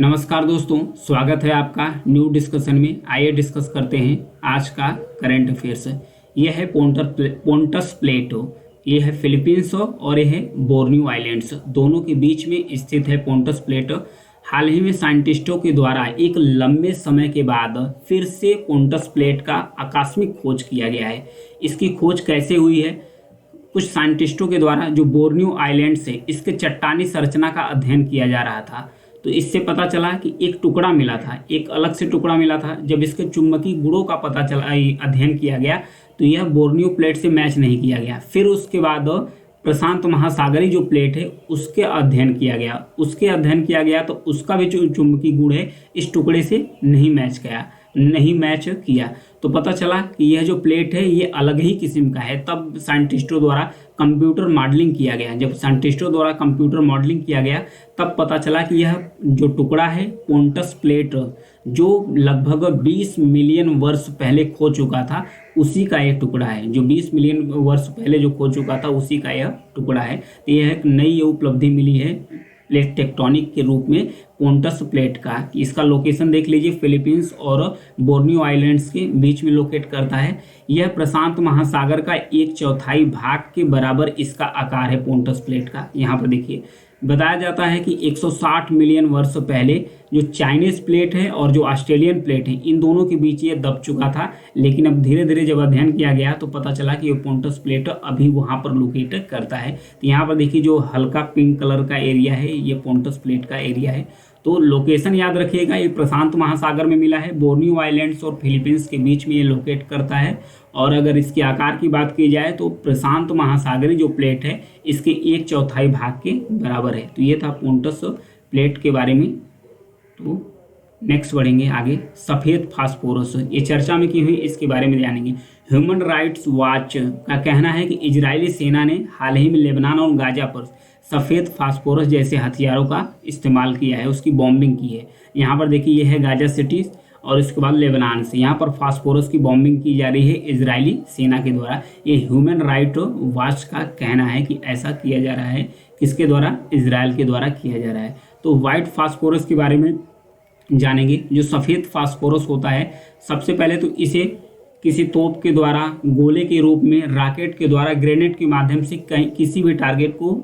नमस्कार दोस्तों, स्वागत है आपका न्यू डिस्कशन में। आइए डिस्कस करते हैं आज का करंट अफेयर्स। यह है पोंटस प्लेटो। यह है फिलीपींस और यह है बोर्नियो आइलैंड्स, दोनों के बीच में स्थित है पोंटस प्लेटो। हाल ही में साइंटिस्टों के द्वारा एक लंबे समय के बाद फिर से पोंटस प्लेट का आकस्मिक खोज किया गया है। इसकी खोज कैसे हुई है? कुछ साइंटिस्टों के द्वारा जो बोर्नियो आइलैंड से इसके चट्टानी संरचना का अध्ययन किया जा रहा था, तो इससे पता चला कि एक टुकड़ा मिला था, एक अलग से टुकड़ा मिला था। जब इसके चुंबकीय गुणों का पता चला, अध्ययन किया गया, तो यह बोर्नियो प्लेट से मैच नहीं किया गया। फिर उसके बाद प्रशांत महासागरीय जो प्लेट है उसके अध्ययन किया गया। तो उसका भी जो चुंबकीय गुण है इस टुकड़े से नहीं मैच किया। तो पता चला कि यह जो प्लेट है ये अलग ही किस्म का है। तब साइंटिस्टों द्वारा कंप्यूटर मॉडलिंग किया गया। जब साइंटिस्टों द्वारा कंप्यूटर मॉडलिंग किया गया तब पता चला कि यह जो टुकड़ा है पोंटस प्लेट, जो लगभग 20 मिलियन वर्ष पहले खो चुका था, उसी का यह टुकड़ा है। जो 20 मिलियन वर्ष पहले जो खो चुका था उसी का यह टुकड़ा है। तो यह एक नई उपलब्धि मिली है प्लेट टेक्टोनिक के रूप में पोंटस प्लेट का। इसका लोकेशन देख लीजिए, फिलीपींस और बोर्नियो आइलैंड्स के बीच में लोकेट करता है। यह प्रशांत महासागर का 1/4 भाग के बराबर इसका आकार है पोंटस प्लेट का। यहाँ पर देखिए, बताया जाता है कि 160 मिलियन वर्ष पहले जो चाइनीज प्लेट है और जो ऑस्ट्रेलियन प्लेट है, इन दोनों के बीच ये दब चुका था। लेकिन अब धीरे धीरे जब अध्ययन किया गया तो पता चला कि ये पोंटस प्लेट अभी वहाँ पर लोकेट करता है। तो यहाँ पर देखिए, जो हल्का पिंक कलर का एरिया है ये पोंटस प्लेट का एरिया है। तो लोकेशन याद रखिएगा, ये प्रशांत महासागर में मिला है, बोर्नियो आइलैंड्स और फिलीपींस के बीच में ये लोकेट करता है। और अगर इसके आकार की बात की जाए तो प्रशांत महासागरीय जो प्लेट है इसके 1/4 भाग के बराबर है। तो ये था पोंटस प्लेट के बारे में। तो नेक्स्ट बढ़ेंगे आगे, सफ़ेद फास्फोरस। ये चर्चा में की हुई, इसके बारे में जानेंगे। ह्यूमन राइट्स वॉच का कहना है कि इजरायली सेना ने हाल ही में लेबनान और गाजा पर सफ़ेद फास्फोरस जैसे हथियारों का इस्तेमाल किया है, उसकी बॉम्बिंग की है। यहाँ पर देखिए, ये है गाजा सिटी और इसके बाद लेबनान से यहाँ पर फास्फोरस की बॉम्बिंग की जा रही है इजरायली सेना के द्वारा। ये ह्यूमन राइट वॉच का कहना है कि ऐसा किया जा रहा है। किसके द्वारा? इजराइल के द्वारा किया जा रहा है। तो वाइट फास्फोरस के बारे में जानेंगे। जो सफ़ेद फास्फोरस होता है, सबसे पहले तो इसे किसी तोप के द्वारा, गोले के रूप में, रॉकेट के द्वारा, ग्रेनेड के माध्यम से कहीं किसी भी टारगेट को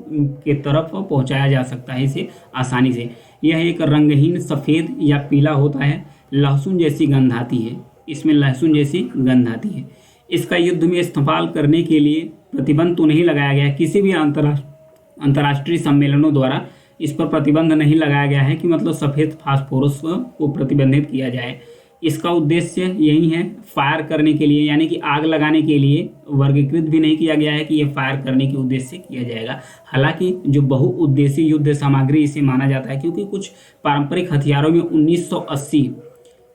के तरफ पहुंचाया जा सकता है इसे आसानी से। यह एक रंगहीन सफ़ेद या पीला होता है। लहसुन जैसी गंध आती है, इसमें लहसुन जैसी गंध आती है। इसका युद्ध में इस्तेमाल करने के लिए प्रतिबंध तो नहीं लगाया गया, किसी भी अंतर्राष्ट्रीय सम्मेलनों द्वारा इस पर प्रतिबंध नहीं लगाया गया है कि मतलब सफ़ेद फास्फोरस को प्रतिबंधित किया जाए। इसका उद्देश्य यही है, फायर करने के लिए, यानी कि आग लगाने के लिए वर्गीकृत भी नहीं किया गया है कि यह फायर करने के उद्देश्य से किया जाएगा। हालांकि जो बहुउद्देशीय युद्ध सामग्री इसे माना जाता है, क्योंकि कुछ पारंपरिक हथियारों में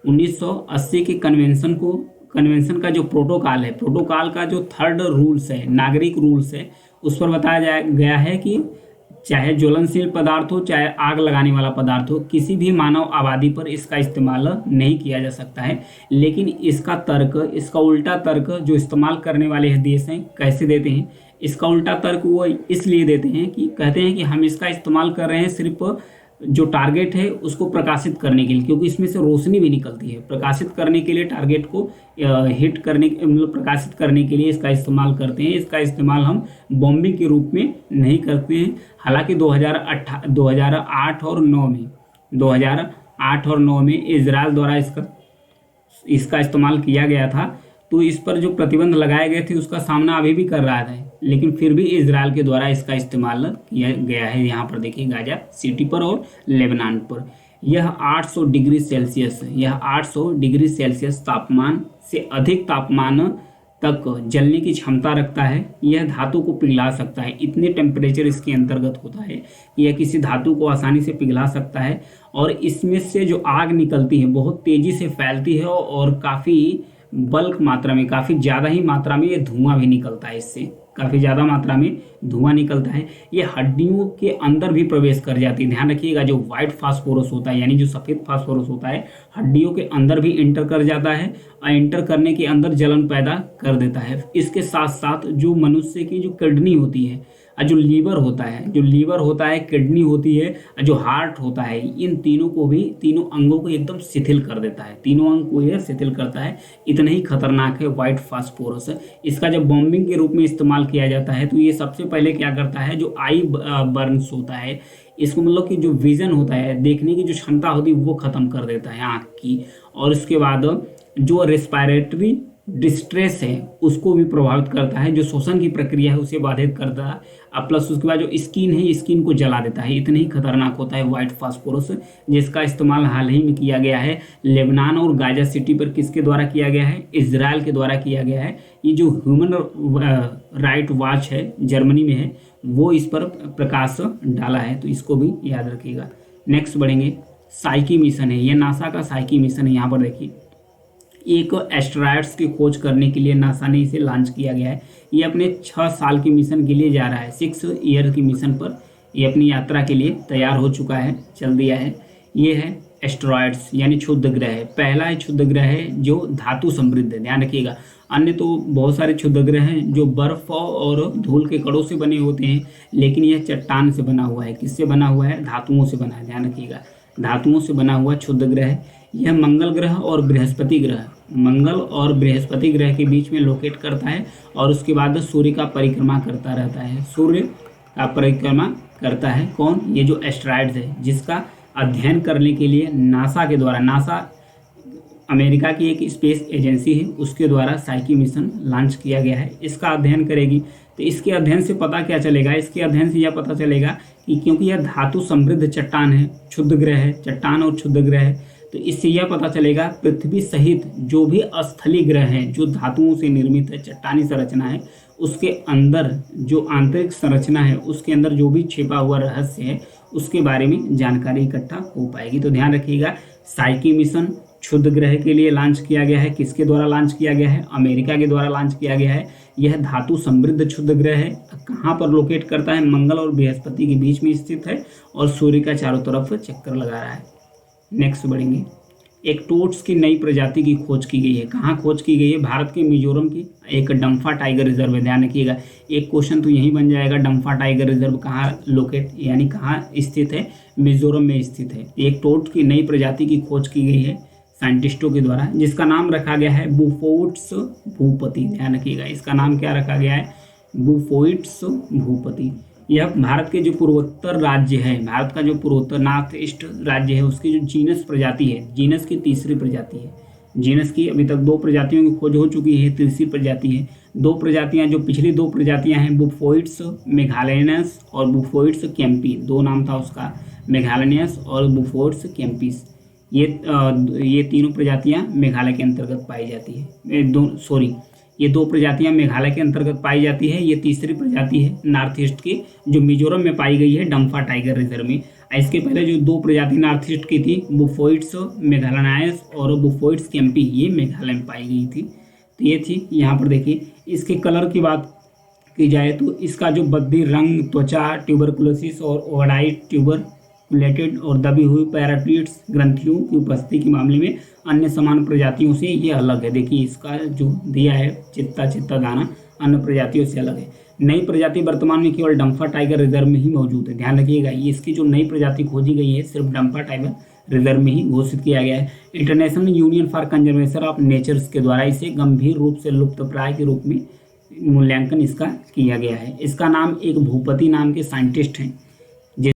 1980 के कन्वेंशन का जो प्रोटोकॉल है, प्रोटोकॉल का जो 3rd रूल्स है, नागरिक रूल्स है, उस पर बताया गया है कि चाहे ज्वलनशील पदार्थ हो, चाहे आग लगाने वाला पदार्थ हो, किसी भी मानव आबादी पर इसका इस्तेमाल नहीं किया जा सकता है। लेकिन इसका उल्टा तर्क जो इस्तेमाल करने वाले देश हैं कैसे देते हैं? इसका उल्टा तर्क वो इसलिए देते हैं कि कहते हैं कि हम इसका इस्तेमाल कर रहे हैं सिर्फ जो टारगेट है उसको प्रकाशित करने के लिए, क्योंकि इसमें से रोशनी भी निकलती है। प्रकाशित करने के लिए, टारगेट को हिट करने, मतलब प्रकाशित करने के लिए इसका इस्तेमाल करते हैं। इसका इस्तेमाल हम बॉम्बिंग के रूप में नहीं करते हैं। हालांकि 2008 और 9 में इजराइल द्वारा इसका इस्तेमाल किया गया था। तो इस पर जो प्रतिबंध लगाए गए थे उसका सामना अभी भी कर रहा था, लेकिन फिर भी इजराइल के द्वारा इसका इस्तेमाल किया गया है। यहाँ पर देखिए, गाजा सिटी पर और लेबनान पर। यह 800 डिग्री सेल्सियस तापमान से अधिक तापमान तक जलने की क्षमता रखता है। यह धातु को पिघला सकता है। इतने टेम्परेचर इसके अंतर्गत होता है कि यह किसी धातु को आसानी से पिघला सकता है। और इसमें से जो आग निकलती है बहुत तेज़ी से फैलती है और काफ़ी बल्क मात्रा में, काफ़ी ज़्यादा ही मात्रा में ये धुआं भी निकलता है। इससे काफ़ी ज़्यादा मात्रा में धुआं निकलता है। ये हड्डियों के अंदर भी प्रवेश कर जाती है। ध्यान रखिएगा, जो वाइट फास्फोरस होता है, यानी जो सफ़ेद फास्फोरस होता है, हड्डियों के अंदर भी इंटर कर जाता है और इंटर करने के अंदर जलन पैदा कर देता है। इसके साथ साथ जो मनुष्य की जो किडनी होती है, और जो लीवर होता है, किडनी होती है, और जो हार्ट होता है, इन तीनों को भी, तीनों अंगों को एकदम शिथिल कर देता है, तीनों अंग को यह शिथिल करता है। इतना ही खतरनाक है व्हाइट फास्फोरस। इसका जब बॉम्बिंग के रूप में इस्तेमाल किया जाता है तो ये सबसे पहले क्या करता है, जो आई बर्न्स होता है, इसको मतलब कि जो विजन होता है, देखने की जो क्षमता होती है वो खत्म कर देता है आँख की। और उसके बाद जो रेस्पिरेटरी डिस्ट्रेस है उसको भी प्रभावित करता है, जो श्वसन की प्रक्रिया है उसे बाधित करता है, और प्लस उसके बाद जो स्किन है, स्किन को जला देता है। इतना ही खतरनाक होता है व्हाइट फास्फोरस, जिसका इस्तेमाल हाल ही में किया गया है लेबनान और गाजा सिटी पर। किसके द्वारा किया गया है? इजराइल के द्वारा किया गया है। ये जो ह्यूमन राइट वॉच है, जर्मनी में है, वो इस पर प्रकाश डाला है, तो इसको भी याद रखिएगा। नेक्स्ट बढ़ेंगे, साइकी मिशन है, ये नासा का साइकी मिशन है। यहाँ पर देखिए, एक एस्टेरॉयड्स की खोज करने के लिए नासा ने इसे लॉन्च किया गया है। ये अपने 6 साल के मिशन के लिए जा रहा है, 6 ईयर की मिशन पर ये अपनी यात्रा के लिए तैयार हो चुका है, चल दिया है। ये है एस्टेरॉयड्स यानी क्षुद्र ग्रह। पहला है क्षुद्र ग्रह है जो धातु समृद्ध है, ध्यान रखिएगा। अन्य तो बहुत सारे क्षुद्र ग्रह हैं जो बर्फ और धूल के कणों से बने होते हैं, लेकिन यह चट्टान से बना हुआ है। किससे बना हुआ है? धातुओं से बना है, ध्यान रखिएगा। धातुओं से बना हुआ क्षुद्र ग्रह है। यह मंगल ग्रह और बृहस्पति ग्रह, मंगल और बृहस्पति ग्रह के बीच में लोकेट करता है, और उसके बाद सूर्य का परिक्रमा करता रहता है। सूर्य का परिक्रमा करता है कौन? ये जो एस्टेरॉयड्स है, जिसका अध्ययन करने के लिए नासा के द्वारा, नासा अमेरिका की एक स्पेस एजेंसी है, उसके द्वारा साइकी मिशन लॉन्च किया गया है। इसका अध्ययन करेगी। तो इसके अध्ययन से पता क्या चलेगा? इसके अध्ययन से यह पता चलेगा कि क्योंकि यह धातु समृद्ध चट्टान है, क्षुद्र ग्रह है, चट्टान और क्षुद्र ग्रह है, तो इससे यह पता चलेगा पृथ्वी सहित जो भी स्थलीय ग्रह हैं, जो धातुओं से निर्मित है, चट्टानी संरचना है, उसके अंदर जो आंतरिक संरचना है, उसके अंदर जो भी छिपा हुआ रहस्य है, उसके बारे में जानकारी इकट्ठा हो पाएगी। तो ध्यान रखिएगा, साइकी मिशन क्षुद्र ग्रह के लिए लॉन्च किया गया है। किसके द्वारा लॉन्च किया गया है? अमेरिका के द्वारा लॉन्च किया गया है। यह धातु समृद्ध क्षुद्र ग्रह है। कहाँ पर लोकेट करता है? मंगल और बृहस्पति के बीच में स्थित है, और सूर्य का चारों तरफ चक्कर लगा रहा है। नेक्स्ट बढ़ेंगे, एक टोट्स की नई प्रजाति की खोज की गई है। कहाँ खोज की गई है? भारत के मिजोरम की एक डम्फा टाइगर रिजर्व है, ध्यान रखिएगा। एक क्वेश्चन तो यही बन जाएगा, डम्फा टाइगर रिजर्व कहाँ लोकेट यानी कहाँ स्थित है? मिजोरम में स्थित है। एक टोट की नई प्रजाति की खोज की गई है साइंटिस्टों के द्वारा, जिसका नाम रखा गया है बुफोइट्स भूपति, ध्यान रखिएगा। इसका नाम क्या रखा गया है? बुफोइट्स भूपति। यह भारत के जो पूर्वोत्तर राज्य है, भारत का जो पूर्वोत्तर नॉर्थ ईस्ट राज्य है, उसकी जो जीनस प्रजाति है, जीनस की तीसरी प्रजाति है। जीनस की अभी तक 2 प्रजातियों की खोज हो चुकी है, तीसरी प्रजाति है। 2 प्रजातियां, जो पिछली 2 प्रजातियां हैं, बुफोइट्स मेघालयनस और बुफोइट्स कैंपी, 2 नाम था उसका, मेघालयनस और बुफोइट्स कैंपिस। ये तीनों प्रजातियां मेघालय के अंतर्गत पाई जाती है। ये 2 प्रजातियां मेघालय के अंतर्गत पाई जाती है। ये तीसरी प्रजाति है नॉर्थ ईस्ट की, जो मिजोरम में पाई गई है डम्फा टाइगर रिजर्व में। इसके पहले जो 2 प्रजाति नॉर्थ ईस्ट की थी, बुफोइट्स मेघालयनाइस और बुफोइट्स कैंपी, ये मेघालय में पाई गई थी। तो ये थी। यहाँ पर देखिए, इसके कलर की बात की जाए तो इसका जो बद्धी रंग, त्वचा, ट्यूबरकुलोसिस और ओवराइट ट्यूबरकुलेटेड और दबी हुई पैराटिड्स ग्रंथियों की उपस्थिति के मामले में अन्य समान प्रजातियों से ये अलग है। देखिए, इसका जो दिया है चित्ता दाना, अन्य प्रजातियों से अलग है। नई प्रजाति वर्तमान में केवल डम्फा टाइगर रिजर्व में ही मौजूद है, ध्यान रखिएगा। ये इसकी जो नई प्रजाति खोजी गई है, सिर्फ डम्फा टाइगर रिजर्व में ही घोषित किया गया है। International Union for Conservation of Natures के द्वारा इसे गंभीर रूप से लुप्तप्राय के रूप में मूल्यांकन इसका किया गया है। इसका नाम एक भूपति नाम के साइंटिस्ट हैं, जो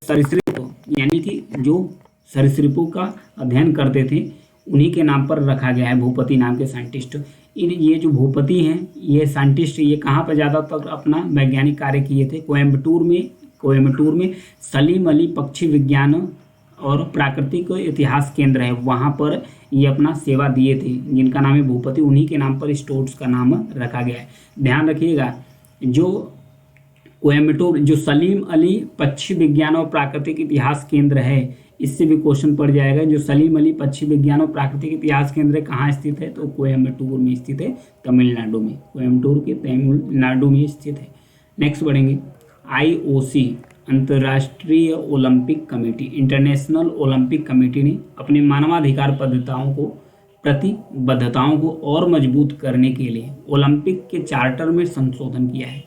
सरीसृप यानी कि जो सरीसृपों का अध्ययन करते थे, उन्हीं के नाम पर रखा गया है, भूपति नाम के साइंटिस्ट। ये जो भूपति हैं, ये साइंटिस्ट, ये कहाँ पर ज़्यादातर अपना वैज्ञानिक कार्य किए थे? कोयम्बटूर में सलीम अली पक्षी विज्ञान और प्राकृतिक इतिहास केंद्र है, वहाँ पर ये अपना सेवा दिए थे, जिनका नाम है भूपति। उन्हीं के नाम पर इस टोट्स का नाम रखा गया है। ध्यान रखिएगा, जो कोयम्बटूर, जो सलीम अली पक्षी विज्ञान और प्राकृतिक इतिहास केंद्र है, इससे भी क्वेश्चन पड़ जाएगा। जो सलीम अली पक्षी विज्ञान और प्राकृतिक इतिहास केंद्र कहाँ स्थित है? तो कोयम्बटूर में स्थित है, तमिलनाडु में। कोयम्बटूर के तमिलनाडु में स्थित है। नेक्स्ट बढ़ेंगे, IOC अंतर्राष्ट्रीय Olympic committee, international Olympic committee ने अपने मानवाधिकार प्रतिबद्धताओं को और मजबूत करने के लिए ओलंपिक के चार्टर में संशोधन किया है।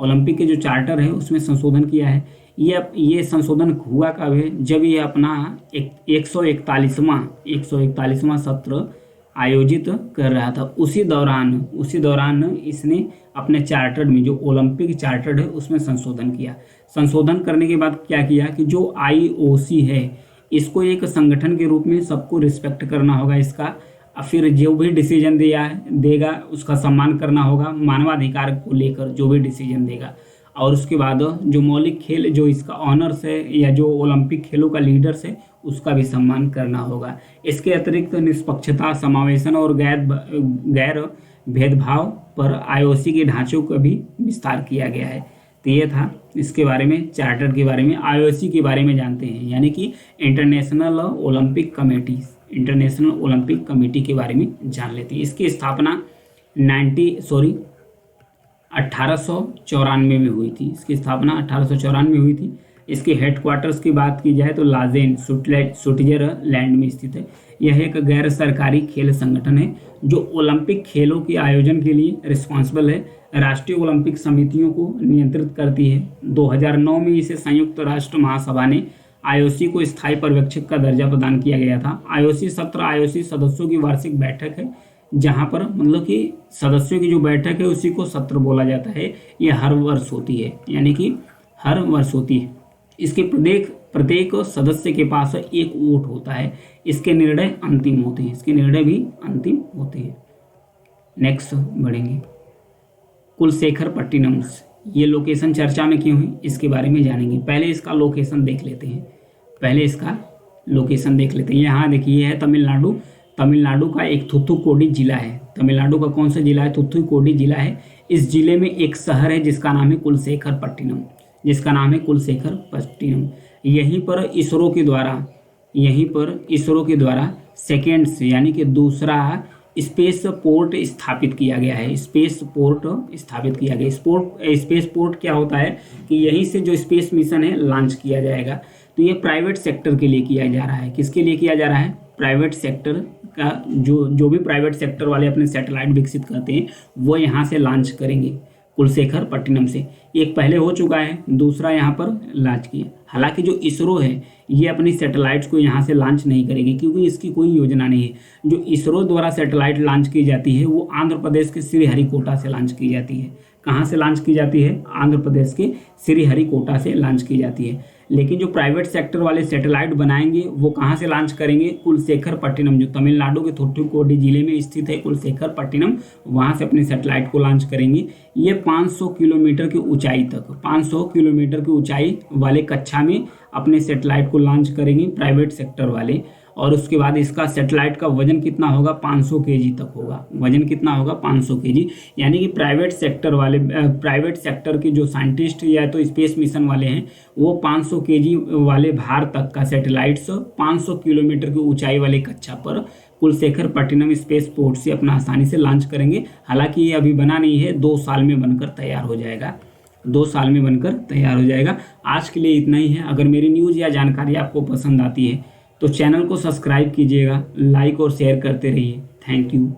ओलंपिक के जो चार्टर है उसमें संशोधन किया है। ये संशोधन हुआ कब है, जब ये अपना 141वां सत्र आयोजित कर रहा था। उसी दौरान इसने अपने चार्टर में, जो ओलंपिक चार्टर है उसमें संशोधन किया। संशोधन करने के बाद क्या किया कि जो IOC है इसको एक संगठन के रूप में सबको रिस्पेक्ट करना होगा इसका, फिर जो भी डिसीजन देगा उसका सम्मान करना होगा, मानवाधिकार को लेकर जो भी डिसीजन देगा। और उसके बाद जो मौलिक खेल, जो इसका ऑनर्स है या जो ओलंपिक खेलों का लीडर्स है उसका भी सम्मान करना होगा। इसके अतिरिक्त निष्पक्षता, समावेशन और गैर भेदभाव पर IOC के ढांचों का भी विस्तार किया गया है। तो ये था इसके बारे में, चार्टर के बारे में। IOC के बारे में जानते हैं, यानी कि इंटरनेशनल ओलंपिक कमेटी के बारे में जान लेते हैं। इसकी स्थापना 1894 में हुई थी। इसकी स्थापना 1894 में हुई थी। इसके हेडक्वार्टर्स की बात की जाए तो लाजेन, स्विट्जरलैंड में स्थित है। यह एक गैर सरकारी खेल संगठन है जो ओलंपिक खेलों के आयोजन के लिए रिस्पॉन्सिबल है। राष्ट्रीय ओलंपिक समितियों को नियंत्रित करती है। 2009 में इसे संयुक्त राष्ट्र महासभा ने IOC को स्थायी पर्यवेक्षक का दर्जा प्रदान किया गया था। IOC सत्र IOC सदस्यों की वार्षिक बैठक है, जहां पर मतलब कि सदस्यों की जो बैठक है उसी को सत्र बोला जाता है। ये हर वर्ष होती है, यानी कि हर वर्ष होती है। इसके प्रत्येक सदस्य के पास एक वोट होता है। इसके निर्णय अंतिम होते हैं। नेक्स्ट बढ़ेंगे। कुलशेखरपट्टिनम, ये लोकेशन चर्चा में क्यों है इसके बारे में जानेंगे। पहले इसका लोकेशन देख लेते हैं। यहाँ देखिए, ये है तमिलनाडु का एक थुथुकुडी जिला है। तमिलनाडु का कौन सा जिला है? थुथुकुडी जिला है। इस जिले में एक शहर है जिसका नाम है कुलशेखरपट्टिनम। यहीं पर इसरो के द्वारा सेकेंड्स यानी कि दूसरा स्पेस पोर्ट स्थापित किया गया है। स्पेस पोर्ट क्या होता है कि यहीं से जो स्पेस मिशन है लॉन्च किया जाएगा। तो ये प्राइवेट सेक्टर के लिए किया जा रहा है। किसके लिए किया जा रहा है? प्राइवेट सेक्टर का। जो भी प्राइवेट सेक्टर वाले अपने सैटेलाइट विकसित करते हैं वो यहाँ से लॉन्च करेंगे, कुलशेखरपट्टिनम से। एक पहले हो चुका है, दूसरा यहाँ पर लॉन्च किया। हालांकि जो इसरो है ये अपनी सैटेलाइट्स को यहाँ से लॉन्च नहीं करेगी क्योंकि इसकी कोई योजना नहीं है। जो इसरो द्वारा सैटेलाइट लॉन्च की जाती है वो आंध्र प्रदेश के श्रीहरिकोटा से लॉन्च की जाती है। कहाँ से लॉन्च की जाती है? आंध्र प्रदेश के श्रीहरिकोटा से लॉन्च की जाती है। लेकिन जो प्राइवेट सेक्टर वाले सैटेलाइट बनाएंगे वो कहाँ से लॉन्च करेंगे? कुलशेखरपट्टिनम, जो तमिलनाडु के थुथुकुडी जिले में स्थित है कुलशेखरपट्टिनम, वहाँ से अपने सैटेलाइट को लॉन्च करेंगे। ये 500 किलोमीटर की ऊंचाई वाले कक्षा में अपने सैटेलाइट को लॉन्च करेंगे प्राइवेट सेक्टर वाले। और उसके बाद इसका सैटेलाइट का वजन कितना होगा? 500 kg तक होगा। वजन कितना होगा? 500 kg। यानी कि प्राइवेट सेक्टर के जो साइंटिस्ट या तो स्पेस मिशन वाले हैं वो 500 kg वाले भार तक का सैटेलाइट्स 500 किलोमीटर की ऊंचाई वाले कक्षा पर कुलशेखरपट्टिनम स्पेस पोर्ट से अपना आसानी से लॉन्च करेंगे। हालांकि ये अभी बना नहीं है, 2 साल में बनकर तैयार हो जाएगा। आज के लिए इतना ही है। अगर मेरी न्यूज़ या जानकारी आपको पसंद आती है तो चैनल को सब्सक्राइब कीजिएगा, लाइक और शेयर करते रहिए। Thank you.